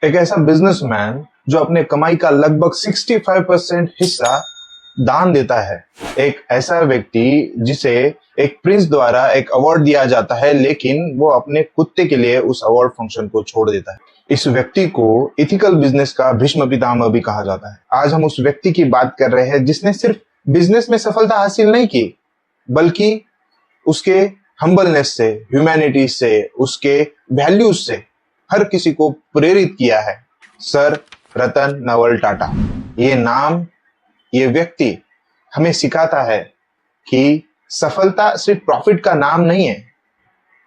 एक ऐसा बिजनेसमैन जो अपने कमाई का लगभग 65% हिस्सा दान देता है। एक ऐसा व्यक्ति जिसे एक प्रिंस द्वारा एक अवार्ड दिया जाता है, लेकिन वो अपने कुत्ते के लिए उस अवार्ड फंक्शन को छोड़ देता है। इस व्यक्ति को एथिकल बिजनेस का भीष्म पितामह भी कहा जाता है। आज हम उस व्यक्ति की बात कर रहे हैं जिसने सिर्फ बिजनेस में सफलता हासिल नहीं की, बल्कि उसके हम्बलनेस से, ह्यूमैनिटी से, उसके वैल्यूज से हर किसी को प्रेरित किया है। सर रतन नवल टाटा। ये नाम, ये व्यक्ति हमें सिखाता है कि सफलता सिर्फ प्रॉफिट का नाम नहीं है,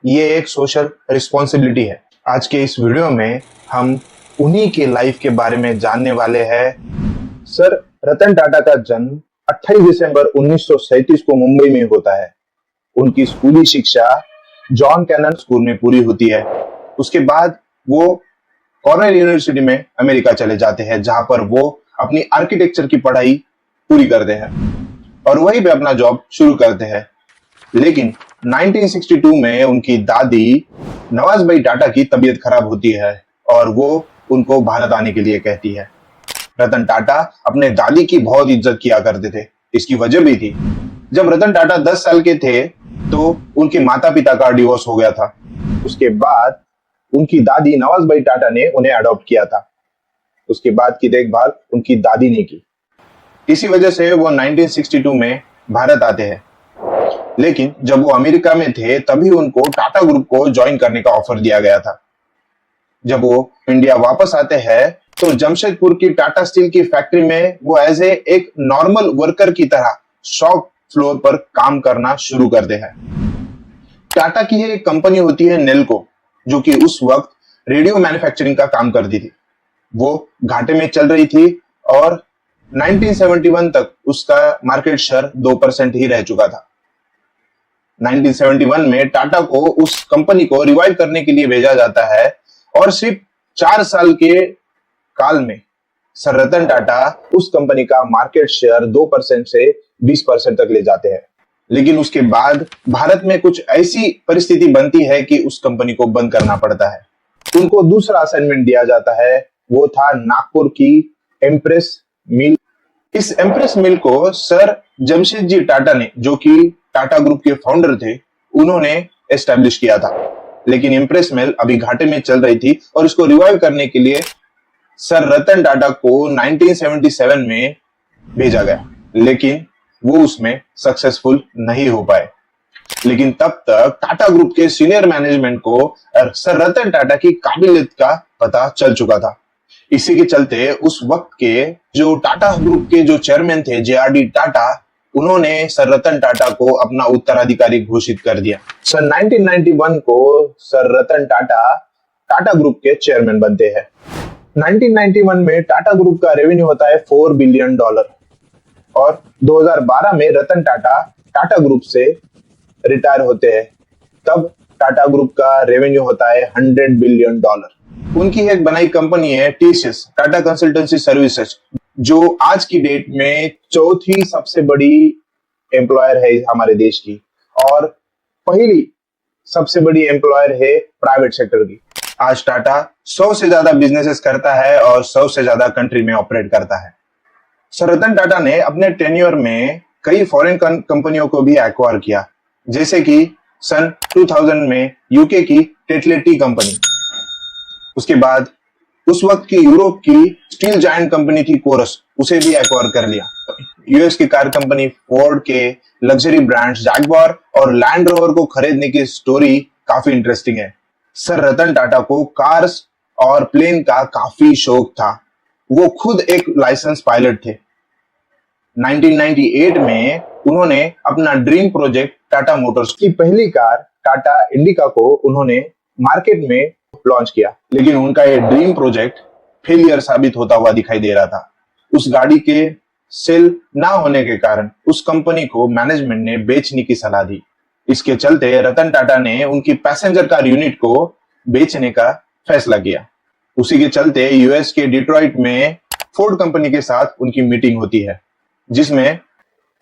ये एक सोशल रिस्पॉन्सिबिलिटी है। आज के इस वीडियो में हम उन्हीं के लाइफ के बारे में जानने वाले हैं। सर रतन टाटा का जन्म 28 दिसंबर 1937 को मुंबई में होता है। उनकी स्कूली शिक्षा जॉन कैनन स्कूल में पूरी होती है। उसके बाद वो कॉर्नेल यूनिवर्सिटी में अमेरिका चले जाते हैं, जहां पर वो अपनी आर्किटेक्चर की पढ़ाई पूरी करते हैं और वहीं पे अपना जॉब शुरू करते हैं। लेकिन 1962 में उनकी दादी नवाजबाई टाटा की तबीयत खराब होती है और वो उनको भारत आने के लिए कहती है। रतन टाटा अपने दादी की बहुत इज्जत किया करते थे। इसकी वजह भी थी, जब रतन टाटा 10 साल के थे तो उनके माता पिता का डिवोर्स हो गया था। उसके बाद उनकी दादी नवाजबाई टाटा ने उन्हें अडॉप्ट किया था। उसके बाद की देखभाल उनकी दादी ने की। इसी वजह से वो 1962 में भारत आते हैं। लेकिन जब वो अमेरिका में थे तभी उनको टाटा ग्रुप को ज्वाइन करने का ऑफर दिया गया था। जब वो इंडिया वापस आते हैं तो जमशेदपुर की टाटा स्टील की फैक्ट्री में वो एज एक नॉर्मल वर्कर की तरह शॉप फ्लोर पर काम करना शुरू करते हैं। टाटा की एक कंपनी होती है नेल्को, जो कि उस वक्त रेडियो मैन्युफैक्चरिंग का काम करती थी। वो घाटे में चल रही थी और 1971 तक उसका मार्केट शेयर 2% ही रह चुका था। 1971 में टाटा को उस कंपनी को रिवाइव करने के लिए भेजा जाता है और सिर्फ 4 साल के काल में सर रतन टाटा उस कंपनी का मार्केट शेयर 2% से 20% तक ले जाते हैं। लेकिन उसके बाद भारत में कुछ ऐसी परिस्थिति बनती है कि उस कंपनी को बंद करना पड़ता है। उनको दूसरा असाइनमेंट दिया जाता है, वो था नागपुर की एम्प्रेस मिल। इस एम्प्रेस मिल को सर जमशेद जी टाटा ने, जो कि टाटा ग्रुप के फाउंडर थे, उन्होंने एस्टेब्लिश किया था। लेकिन एम्प्रेस मिल अभी घाटे में चल रही थी और इसको रिवाइव करने के लिए सर रतन टाटा को 1977 में भेजा गया, लेकिन वो उसमें सक्सेसफुल नहीं हो पाए। लेकिन तब तक टाटा ग्रुप के सीनियर मैनेजमेंट को सर रतन टाटा की काबिलियत का पता चल चुका था। इसी के चलते उस वक्त के जो टाटा ग्रुप के जो चेयरमैन थे JRD टाटा, उन्होंने सर रतन टाटा को अपना उत्तराधिकारी घोषित कर दिया। सन 1991 को सर रतन टाटा टाटा ग्रुप के चेयरमैन बनते हैं। 1991 में टाटा ग्रुप का रेवेन्यू होता है $4 बिलियन और 2012 में रतन टाटा टाटा ग्रुप से रिटायर होते हैं। तब टाटा ग्रुप का रेवेन्यू होता है $100 बिलियन। उनकी एक बनाई कंपनी है TCS, टाटा कंसल्टेंसी सर्विसेज, जो आज की डेट में चौथी सबसे बड़ी एम्प्लॉयर है हमारे देश की और पहली सबसे बड़ी एम्प्लॉयर है प्राइवेट सेक्टर की। आज टाटा 100 से ज्यादा बिजनेसेस करता है और 100 से ज्यादा कंट्री में ऑपरेट करता है। सर रतन टाटा ने अपने टेन्योर में कई फॉरेन कंपनियों को भी एक्वायर किया, जैसे कि सन 2000 में यूके की टेटले टी कंपनी। उसके बाद उस वक्त की यूरोप की स्टील जायंट कंपनी थी कोरस, उसे भी एक्वायर कर लिया। यूएस की कार कंपनी फोर्ड के लग्जरी ब्रांड्स जैगुआर और लैंड रोवर को खरीदने की स्टोरी काफी इंटरेस्टिंग है। सर रतन टाटा को कार्स और प्लेन का काफी शौक था। वो खुद एक लाइसेंस पायलट थे। 1998 में उन्होंने अपना ड्रीम प्रोजेक्ट टाटा मोटर्स की पहली कार टाटा इंडिका को उन्होंने मार्केट में लॉन्च किया, लेकिन उनका ये ड्रीम प्रोजेक्ट फेलियर साबित होता हुआ दिखाई दे रहा था। उस गाड़ी के सेल ना होने के कारण उस कंपनी को मैनेजमेंट ने बेचने की सलाह दी। इसके चलते रतन टाटा ने उनकी पैसेंजर कार यूनिट को बेचने का फैसला किया। उसी के चलते यूएस के डिट्रॉइट में फोर्ड कंपनी के साथ उनकी मीटिंग होती है, जिसमें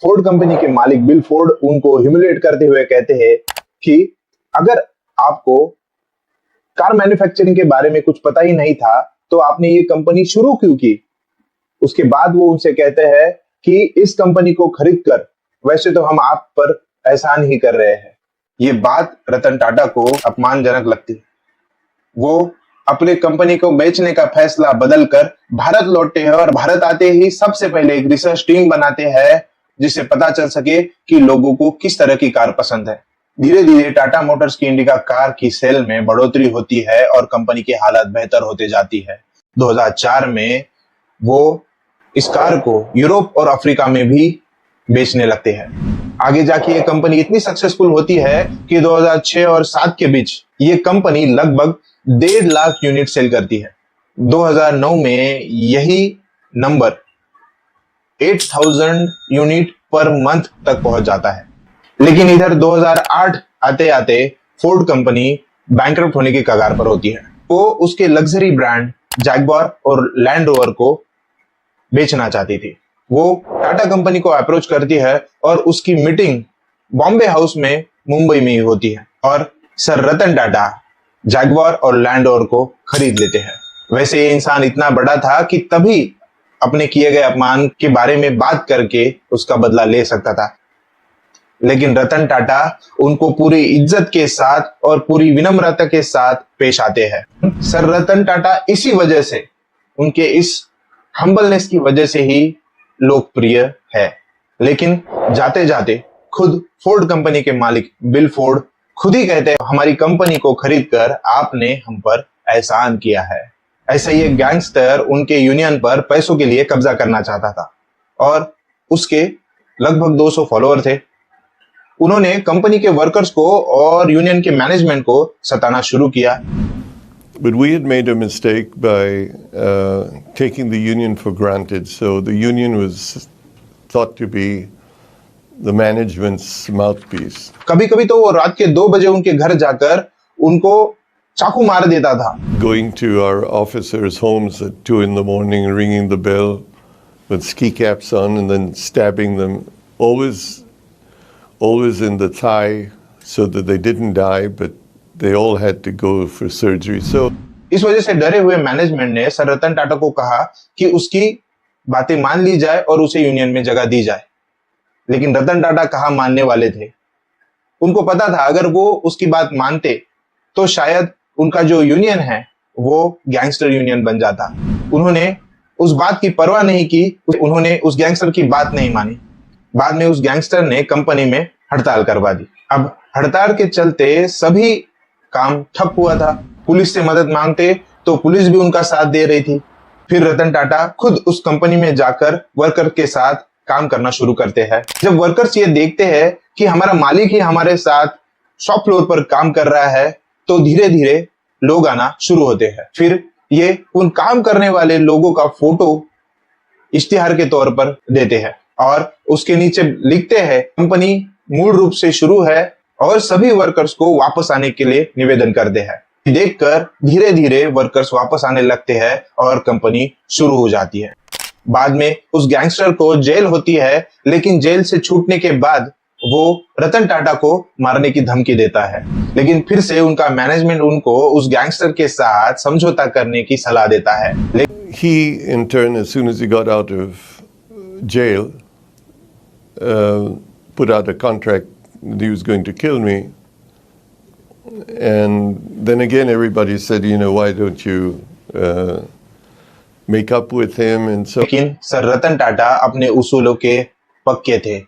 फोर्ड कंपनी के मालिक बिल फोर्ड उनको ह्यूमिलेट करते हुए कहते हैं कि अगर आपको कार मैन्युफैक्चरिंग के बारे में कुछ पता ही नहीं था तो आपने ये कंपनी शुरू क्यों की? उसके बाद वो उनसे कहते हैं कि इस कंपनी को खरीद कर वैसे तो हम आप पर एहसान ही कर रहे हैं। ये बात रतन टाटा को अपमानजनक लगती है। वो अपने कंपनी को बेचने का फैसला बदलकर भारत लौटते हैं और भारत आते ही सबसे पहले एक रिसर्च टीम बनाते हैं जिससे पता चल सके कि लोगों को किस तरह की कार पसंद है। धीरे धीरे टाटा मोटर्स की इंडिका कार की सेल में बढ़ोतरी होती है और कंपनी की हालत बेहतर होते जाती है। 2004 में वो इस कार को यूरोप और अफ्रीका में भी बेचने लगते हैं। आगे जाके ये कंपनी इतनी सक्सेसफुल होती है कि 2006 और 7 के बीच ये कंपनी लगभग 1.5 लाख यूनिट सेल करती है। 2009 में यही नंबर 8,000 यूनिट पर मंथ तक पहुंच जाता है। लेकिन इधर 2008 आते आते फोर्ड कंपनी बैंकरप्ट होने की कगार पर होती है। वो उसके लग्जरी ब्रांड जैगवार और लैंड रोवर को बेचना चाहती थी। वो टाटा कंपनी को अप्रोच करती है और उसकी मीटिंग बॉम्बे हाउस में मुंबई में ही होती है और सर रतन टाटा जैगवार और लैंड रोवर को खरीद लेते हैं। वैसे ये इंसान इतना बड़ा था कि तभी अपने किए गए अपमान के बारे में बात करके उसका बदला ले सकता था। लेकिन रतन टाटा उनको पूरी इज्जत के साथ और पूरी विनम्रता के साथ पेश आते हैं। सर रतन टाटा इसी वजह से, उनके इस हम्बलनेस की वजह से ही लोकप्रिय है। लेकिन जाते जाते खुद फोर्ड कंपनी के मालिक बिल फोर्ड खुद ही कहते हैं, हमारी कंपनी को खरीदकर आपने हम पर एहसान किया है। ऐसा ही एक गैंगस्टर उनके यूनियन पर पैसों के लिए कब्जा करना चाहता था और उसके लगभग 200 फॉलोअर थे। उन्होंने कंपनी के वर्कर्स को और यूनियन के मैनेजमेंट को सताना शुरू किया। But we had made a mistake by taking the union for granted. So the union was thought to be the management's mouthpiece. कभी-कभी तो वो रात के 2 बजे उनके घर जाकर उनको चाकू मार देता था। Going to our officers' homes at 2 in the morning, ringing the bell with ski caps on, and then stabbing them, always in the thigh, so that they didn't die, but they all had to go for surgery. So इस वजह से डरे हुए management ने sir Ratan Tata को कहा कि उसकी बातें मान ली जाए और उसे यूनियन में जगह दी जाए। लेकिन रतन टाटा कहाँ मानने वाले थे। उनको पता था अगर वो उसकी बात मानते तो शायद उनका जो यूनियन है वो गैंगस्टर यूनियन बन जाता। उन्होंने उस बात की परवाह नहीं की, उन्होंने उस गैंगस्टर की बात नहीं मानी। बाद में उस गैंगस्टर ने कंपनी में हड़ताल करवा दी। अब हड़ताल के चलते सभी काम ठप हुआ था। पुलिस से मदद मांगते तो पुलिस भी उनका साथ दे रही थी। फिर रतन टाटा खुद उस कंपनी में जाकर वर्कर के साथ काम करना शुरू करते हैं। जब वर्कर्स ये देखते हैं कि हमारा मालिक ही हमारे साथ शॉप फ्लोर पर काम कर रहा है तो धीरे धीरे लोग आना शुरू होते हैं। फिर ये उन काम करने वाले लोगों का फोटो इश्तिहार के तौर पर देते हैं और उसके नीचे लिखते हैं कंपनी मूल रूप से शुरू है और सभी वर्कर्स को वापस आने के लिए निवेदन करते हैं। देखकर धीरे धीरे वर्कर्स वापस आने लगते हैं और कंपनी शुरू हो जाती है। बाद में उस गैंगस्टर को जेल होती है, लेकिन जेल से छूटने के बाद वो रतन टाटा को मारने की धमकी देता है। लेकिन फिर से उनका मैनेजमेंट उनको उस गैंगस्टर के साथ समझौता करने की सलाह देता है। he, in turn, as soon as he got out of jail, put out a contract that he was going to kill me. And then again, everybody said, why don't you make up with him? And so. लेकिन sir Ratan Tata अपने उसूलों के पक्के थे।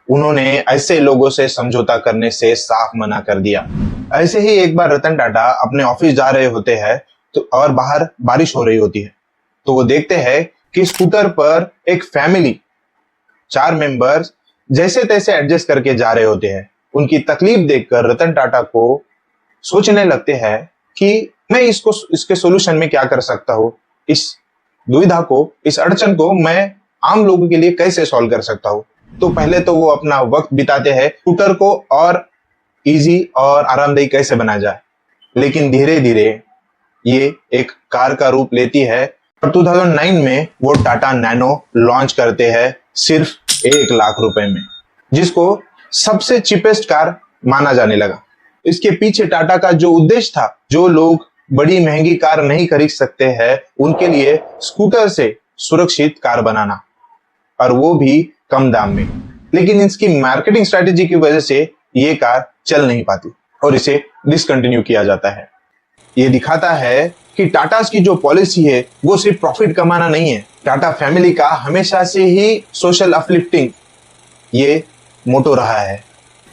उन्होंने ऐसे लोगों से समझौता करने से साफ मना कर दिया। ऐसे ही एक बार रतन टाटा अपने ऑफिस जा रहे होते हैं तो और बाहर बारिश हो रही होती है, तो वो देखते हैं कि स्कूटर पर एक फैमिली 4 मेंबर्स जैसे तैसे एडजस्ट करके जा रहे होते हैं। उनकी तकलीफ देखकर रतन टाटा को सोचने लगते हैं कि मैं इसके सॉल्यूशन में क्या कर सकता हूँ, इस दुविधा को, इस अड़चन को मैं आम लोगों के लिए कैसे सॉल्व कर सकता हूँ। तो पहले तो वो अपना वक्त बिताते हैं स्कूटर को और इजी और आरामदायी कैसे बना जाए। लेकिन धीरे धीरे ये एक कार का रूप लेती है और 2009 में वो टाटा नैनो लॉन्च करते हैं सिर्फ 1 लाख रुपए में, जिसको सबसे चीपेस्ट कार माना जाने लगा। इसके पीछे टाटा का जो उद्देश्य था, जो लोग बड़ी महंगी कार नहीं खरीद सकते हैं, उनके लिए स्कूटर से सुरक्षित कार बनाना, और वो भी कम दाम में। लेकिन इसकी मार्केटिंग स्ट्रेटेजी की वजह से ये कार चल नहीं पाती और इसे डिसकंटिन्यू किया जाता है। ये दिखाता है कि टाटास की जो पॉलिसी है वो सिर्फ प्रॉफिट कमाना नहीं है। टाटा फैमिली का हमेशा से ही सोशल अपलिफ्टिंग ये मोटो रहा है।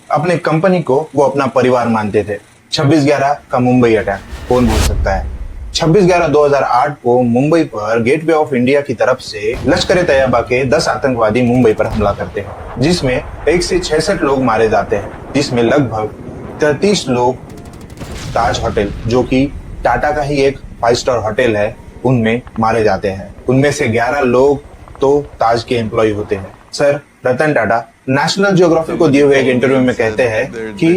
अपने कंपनी को वो अपना परिवार मानते थे। 26/11 का मुंबई अटैक कौन भूल सकता है। 26/11/2008 को मुंबई पर गेटवे ऑफ इंडिया की तरफ से लश्कर-ए-तैयबा के 10 आतंकवादी मुंबई पर हमला करते हैं, जिसमें 1 से 66 लोग मारे जाते हैं, जिसमें लगभग 33 लोग ताज होटल, जो कि टाटा का ही एक 5 स्टार होटल है, उनमें मारे जाते हैं। उनमें से 11 लोग तो ताज के एम्प्लॉय होते हैं। Sir Ratan Tata national geography को दिए हुए एक इंटरव्यू में कहते हैं कि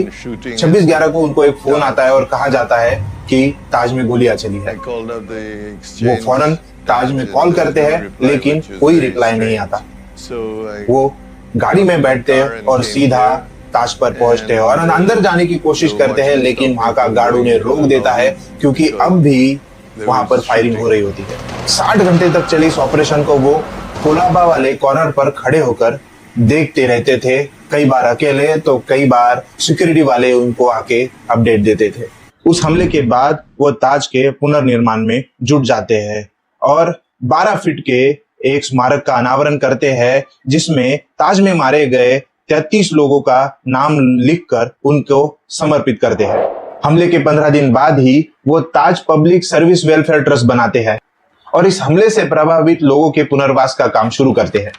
26/11 को उनको एक फोन आता है और कहा जाता है कि ताज में गोलियां चली है। वो फौरन ताज में कॉल करते हैं, लेकिन कोई रिप्लाई नहीं आता। वो गाड़ी में बैठते हैं और सीधा ताज पर पहुंचते हैं और अंदर जाने की कोशिश करते हैं, लेकिन वहां का गार्ड उन्हें रोक देता है क्योंकि अब भी वहां पर फायरिंग हो रही होती है। 60 घंटे तक चले इस ऑपरेशन को वो कोलाबा वाले कॉर्नर पर खड़े होकर देखते रहते थे, कई बार अकेले तो कई बार सिक्योरिटी वाले उनको आके अपडेट देते थे। उस हमले के बाद वो ताज के पुनर्निर्माण में जुट जाते हैं और 12 फीट के एक स्मारक का अनावरण करते हैं, जिसमें ताज में मारे गए 33 लोगों का नाम लिखकर उनको समर्पित करते हैं। हमले के 15 दिन बाद ही वो ताज पब्लिक सर्विस वेलफेयर ट्रस्ट बनाते हैं और इस हमले से प्रभावित लोगों के पुनर्वास का काम शुरू करते हैं।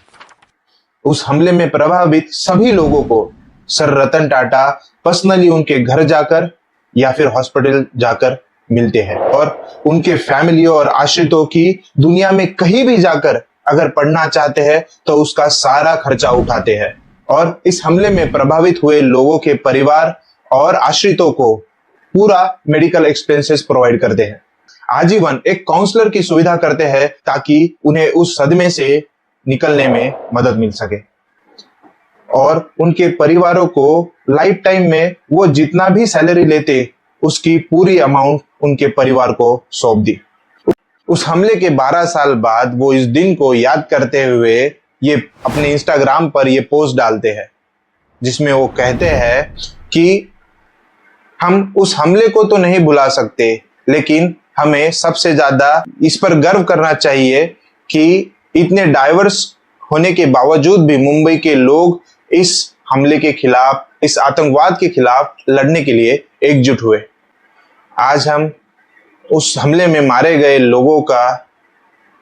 उस हमले में प्रभावित सभी लोगों को सर रतन टाटा पर्सनली उनके घर जाकर या फिर हॉस्पिटल जाकर मिलते हैं और उनके फैमिली और आश्रितों की दुनिया में कहीं भी जाकर अगर पढ़ना चाहते हैं तो उसका सारा खर्चा उठाते हैं और इस हमले में प्रभावित हुए लोगों के परिवार और आश्रितों को पूरा मेडिकल एक्सपेंसेस प्रोवाइड करते हैं। आजीवन एक काउंसलर की सुविधा करते हैं ताकि उन्हें उस सदमे से निकलने में मदद मिल सके और उनके परिवारों को लाइफ टाइम में वो जितना भी सैलरी लेते उसकी पूरी अमाउंट उनके परिवार को सौंप दी। उस हमले के 12 साल बाद वो इस दिन को याद करते हुए ये अपने इंस्टाग्राम पर ये पोस्ट डालते हैं, जिसमें वो कहते हैं कि हम उस हमले को तो नहीं भुला सकते, लेकिन हमें सबसे ज्यादा इस पर गर्व करना चाहिए कि इतने डाइवर्स होने के बावजूद भी मुंबई के लोग इस हमले के खिलाफ, इस आतंकवाद के खिलाफ लड़ने के लिए एकजुट हुए। आज हम उस हमले में मारे गए लोगों का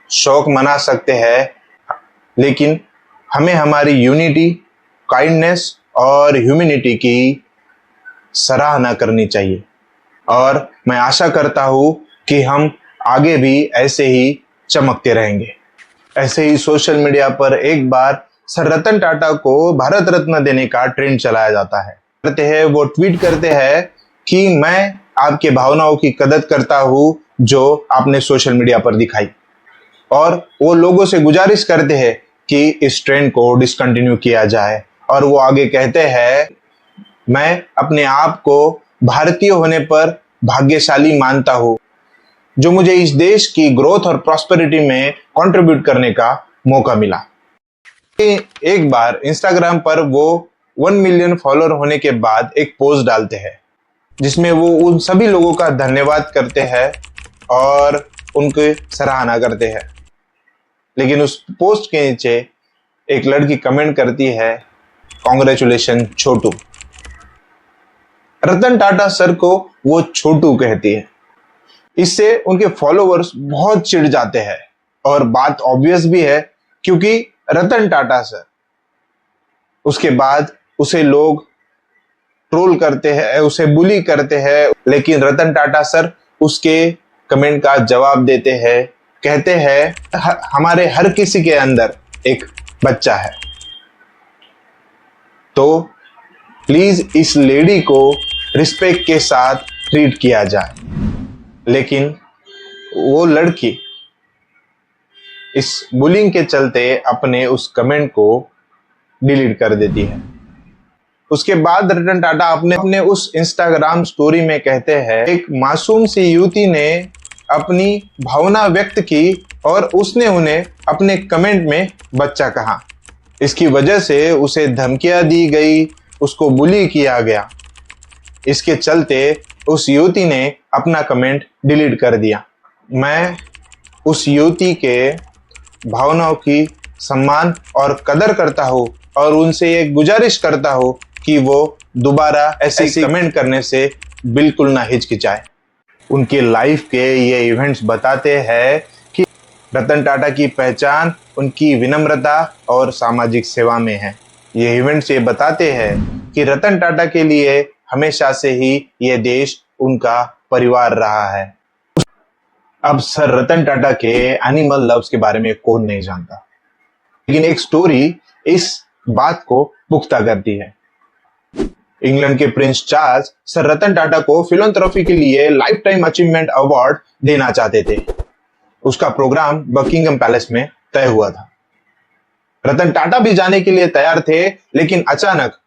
शोक मना सकते हैं, लेकिन हमें हमारी यूनिटी, काइंडनेस और ह्यूमैनिटी की सराहना करनी चाहिए और मैं आशा करता हूं कि हम आगे भी ऐसे ही चमकते रहेंगे। ऐसे ही सोशल मीडिया पर एक बार सर रतन टाटा को भारत रत्न देने का ट्रेंड चलाया जाता है। करते हैं वो ट्वीट करते हैं कि मैं आपके भावनाओं की कदर करता हूं जो आपने सोशल मीडिया पर दिखाई, और वो लोगों से गुजारिश करते हैं कि इस ट्रेंड को डिसकंटिन्यू किया जाए। और वो आगे कहते हैं, मैं अपने आप को भारतीय होने पर भाग्यशाली मानता हूं जो मुझे इस देश की ग्रोथ और प्रॉस्पेरिटी में कंट्रीब्यूट करने का मौका मिला। एक बार इंस्टाग्राम पर वो 1 मिलियन फॉलोअर होने के बाद एक पोस्ट डालते हैं, जिसमें वो उन सभी लोगों का धन्यवाद करते हैं और उनकी सराहना करते हैं। लेकिन उस पोस्ट के नीचे एक लड़की कमेंट करती है, कॉन्ग्रेचुलेशन छोटू। रतन टाटा सर को वो छोटू कहती है। इससे उनके फॉलोअर्स बहुत चिढ़ जाते हैं और बात ऑब्वियस भी है क्योंकि रतन टाटा सर, उसके बाद उसे लोग ट्रोल करते हैं, उसे बुली करते हैं, लेकिन रतन टाटा सर उसके कमेंट का जवाब देते हैं, कहते हैं हमारे हर किसी के अंदर एक बच्चा है, तो प्लीज इस लेडी को रिस्पेक्ट के साथ ट्रीट किया जाए। लेकिन वो लड़की इस बुलिंग के चलते अपने उस कमेंट को डिलीट कर देती है। उसके बाद रतन टाटा अपने उस इंस्टाग्राम स्टोरी में कहते हैं, एक मासूम सी युवती ने अपनी भावना व्यक्त की और उसने उन्हें अपने कमेंट में बच्चा कहा। इसकी वजह से उसे धमकियां दी गई, उसको बुली किया गया। इसके चलते उस युवती ने अपना कमेंट डिलीट कर दिया। मैं उस युवती के भावनाओं की सम्मान और कदर करता हूँ और उनसे ये गुजारिश करता हूँ कि वो दोबारा ऐसे कमेंट करने से बिल्कुल ना हिचकिचाए। उनकी लाइफ के ये इवेंट्स बताते हैं कि रतन टाटा की पहचान उनकी विनम्रता और सामाजिक सेवा में है। ये इवेंट्स ये बताते हैं कि रतन टाटा के लिए हमेशा से ही ये देश उनका परिवार रहा है। अब सर रतन टाटा के एनिमल लव्स के बारे में कौन नहीं जानता, लेकिन एक स्टोरी इस बात को पुख्ता करती है। इंग्लैंड के Prince Charles sir Ratan Tata को फिलैंथ्रोपी के लिए लाइफ टाइम अचीवमेंट अवार्ड देना चाहते थे। उसका प्रोग्राम बकिंगम पैलेस में तय हुआ था। रतन टाटा भी जाने के लिए तैयार थे, लेकिन अचानक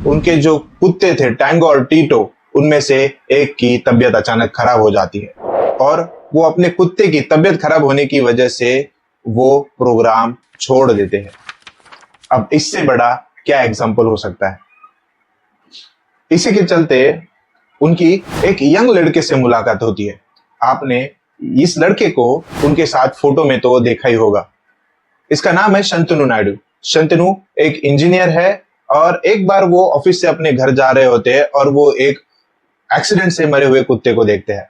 उनके जो कुत्ते थे टैंगो और टीटो, उनमें से एक की तबीयत अचानक खराब हो जाती है और वो अपने कुत्ते की तबीयत खराब होने की वजह से वो प्रोग्राम छोड़ देते हैं। अब इससे बड़ा क्या एग्जाम्पल हो सकता है। इसी के चलते उनकी एक यंग लड़के से मुलाकात होती है। आपने इस लड़के को उनके साथ फोटो में तो देखा ही होगा। इसका नाम है शंतनु नायडू। शंतनु एक इंजीनियर है और एक बार वो ऑफिस से अपने घर जा रहे होते हैं और वो एक एक्सीडेंट से मरे हुए कुत्ते को देखते हैं।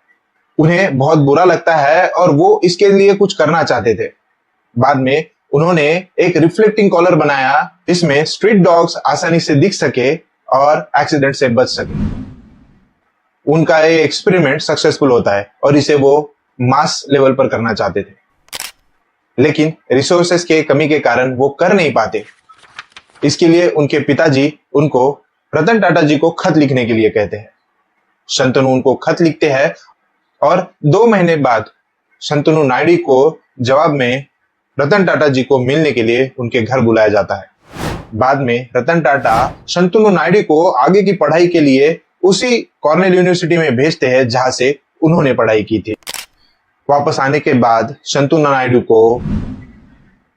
उन्हें बहुत बुरा लगता है और वो इसके लिए कुछ करना चाहते थे। बाद में उन्होंने एक रिफ्लेक्टिंग कॉलर बनाया, इसमें स्ट्रीट डॉग्स आसानी से दिख सके और एक्सीडेंट से बच सके। उनका ये एक्सपेरिमेंट सक्सेसफुल होता है और इसे वो मास लेवल पर करना चाहते थे, लेकिन रिसोर्सेस के कमी के कारण वो कर नहीं पाते। इसके लिए उनके पिताजी उनको रतन टाटा जी को खत लिखने के लिए कहते हैं। शंतनु उनको खत लिखते हैं और 2 महीने बाद शंतनु नायडू को जवाब में रतन टाटा जी को मिलने के लिए उनके घर बुलाया जाता है। बाद में रतन टाटा शंतनु नायडू को आगे की पढ़ाई के लिए उसी कॉर्नेल यूनिवर्सिटी में भेजते हैं जहां से उन्होंने पढ़ाई की थी। वापस आने के बाद शंतनु नायडू को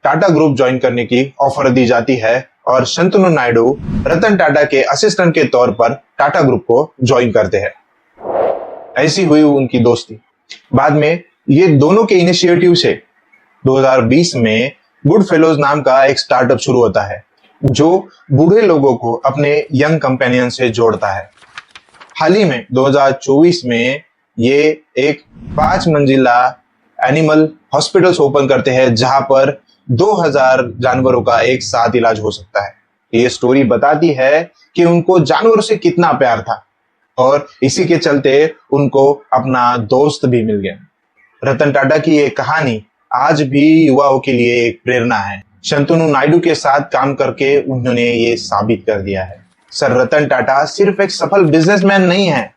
टाटा ग्रुप ज्वाइन करने की ऑफर दी जाती है और शंतनु नायडू रतन टाटा के असिस्टेंट के तौर पर टाटा ग्रुप को ज्वाइन करते हैं। ऐसी हुई उनकी दोस्ती। बाद में ये दोनों के इनिशिएटिव से 2020 में गुड फेलोज नाम का एक स्टार्टअप शुरू होता है जो बूढ़े लोगों को अपने यंग कंपेनियन से जोड़ता है। हाल ही में 2024 में ये एक 5 मंजिला एनिमल हॉस्पिटल्स ओपन करते हैं जहां पर 2000 जानवरों का एक साथ इलाज हो सकता है। ये स्टोरी बताती है कि उनको जानवरों से कितना प्यार था और इसी के चलते उनको अपना दोस्त भी मिल गया। रतन टाटा की ये कहानी आज भी युवाओं के लिए एक प्रेरणा है। शंतनु नायडू के साथ काम करके उन्होंने ये साबित कर दिया है। सर रतन टाटा सिर्फ एक सफल बिजनेसमैन नहीं है,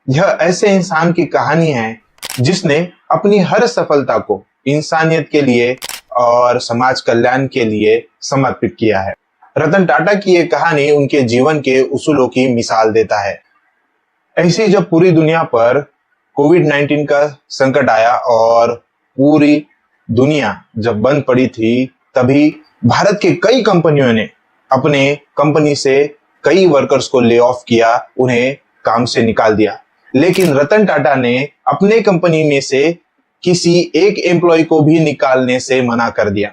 यह ऐसे इंसान की कहानी है जिसने अपनी हर सफलता को इंसानियत के लिए और समाज कल्याण के लिए समर्पित किया है। रतन टाटा की ये कहानी उनके जीवन के उसूलों की मिसाल देता है। ऐसे जब पूरी दुनिया पर कोविड-19 का संकट आया और पूरी दुनिया जब बंद पड़ी थी, तभी भारत के कई कंपनियों ने अपने कंपनी से कई वर्कर्स को ले ऑफ किया, उन्हें काम से निकाल दिया। लेकिन रतन टाटा ने अपने कंपनी में से किसी एक एम्प्लॉय को भी निकालने से मना कर दिया।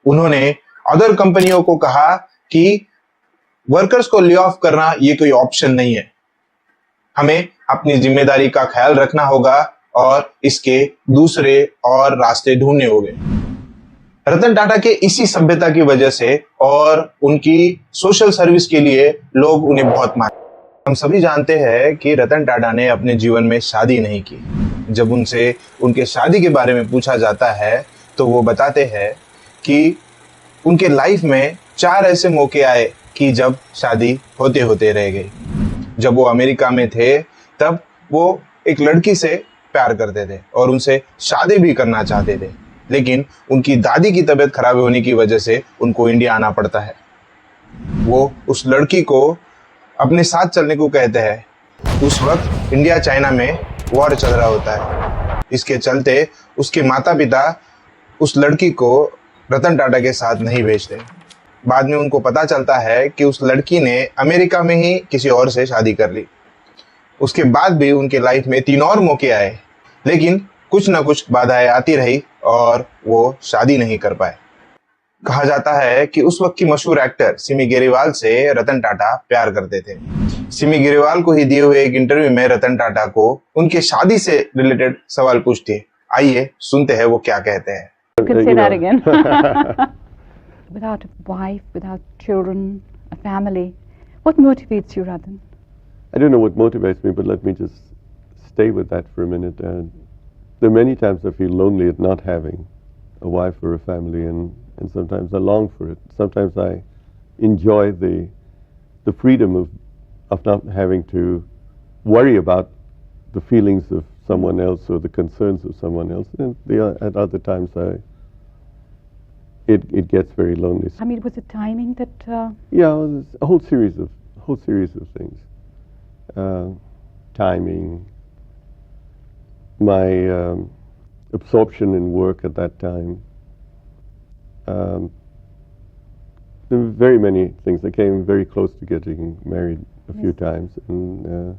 उन्होंने अदर कंपनियों को कहा कि वर्कर्स को ले ऑफ करना ये कोई ऑप्शन नहीं है, हमें अपनी जिम्मेदारी का ख्याल रखना होगा और इसके दूसरे और रास्ते ढूंढने होंगे। रतन टाटा के इसी सभ्यता की वजह से और उनकी सोशल सर्विस के लिए लोग उन्हें बहुत मानते। हम सभी जानते हैं कि रतन टाटा ने अपने जीवन में शादी नहीं की। जब उनसे उनके शादी के बारे में पूछा जाता है तो वो बताते हैं कि उनके लाइफ में 4 ऐसे मौके आए कि जब शादी होते होते रह गई। जब वो अमेरिका में थे तब वो एक लड़की से प्यार करते थे और उनसे शादी भी करना चाहते थे, लेकिन उनकी दादी की तबीयत खराब होने की वजह से उनको इंडिया आना पड़ता है। वो उस लड़की को अपने साथ चलने को कहते हैं। उस वक्त इंडिया चाइना में वॉर चल रहा होता है। इसके चलते उसके माता पिता उस लड़की को रतन टाटा के साथ नहीं भेजते। बाद में उनको पता चलता है कि उस लड़की ने अमेरिका में ही किसी और से शादी कर ली। उसके बाद भी उनके लाइफ में 3 और मौके आए, लेकिन कुछ ना कुछ बाधाएं आती रही और वो शादी नहीं कर पाए। कहा जाता है कि उस वक्त की मशहूर एक्टर सिमी ग्रेवाल से रतन टाटा प्यार करते थे। सिमी ग्रेवाल को ही दिए हुए एक इंटरव्यू में रतन टाटा को उनके शादी से रिलेटेड सवाल पूछते। आइए सुनते हैं वो क्या कहते हैं। You can say that again. Without a wife, without children, a family, what motivates you, Ratan? I don't know what motivates me, but let me just stay with that for a minute. There are many times I feel lonely at not having a wife or a family, and sometimes I long for it. Sometimes I enjoy the freedom of not having to worry about the feelings of someone else or the concerns of someone else. And at other times it gets very lonely. I mean, was it timing that? Yeah, there's a whole series of things. Timing, my absorption in work at that time. There were very many things. I came very close to getting married a few times, and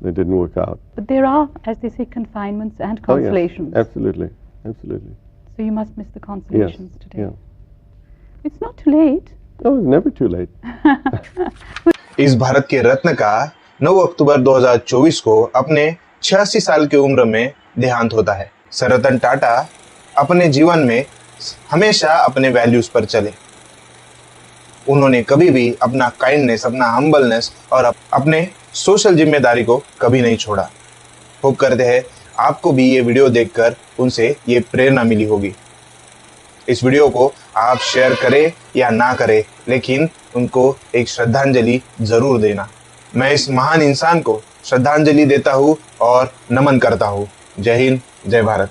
they didn't work out. But there are, as they say, confinements and consolations. Oh, yes, absolutely, absolutely. So you must miss the consolations Yes, today. yeah. It's not too late. Oh, it's never too late. इस भारत के रत्न का 9 अक्टूबर 2024 को अपने 86 साल की उम्र में देहांत होता है। सर रतन टाटा अपने जीवन में हमेशा अपने वैल्यूज पर चले। उन्होंने कभी भी अपना काइंडनेस, अपना हम्बलनेस और अपने सोशल जिम्मेदारी को कभी नहीं छोड़ा। होप करते हैं आपको भी ये वीडियो देखकर उनसे ये प्रेरणा मिली होगी। इस वीडियो को आप शेयर करें या ना करें, लेकिन उनको एक श्रद्धांजलि जरूर देना। मैं इस महान इंसान को श्रद्धांजलि देता हूँ और नमन करता हूँ। जय हिंद, जय भारत।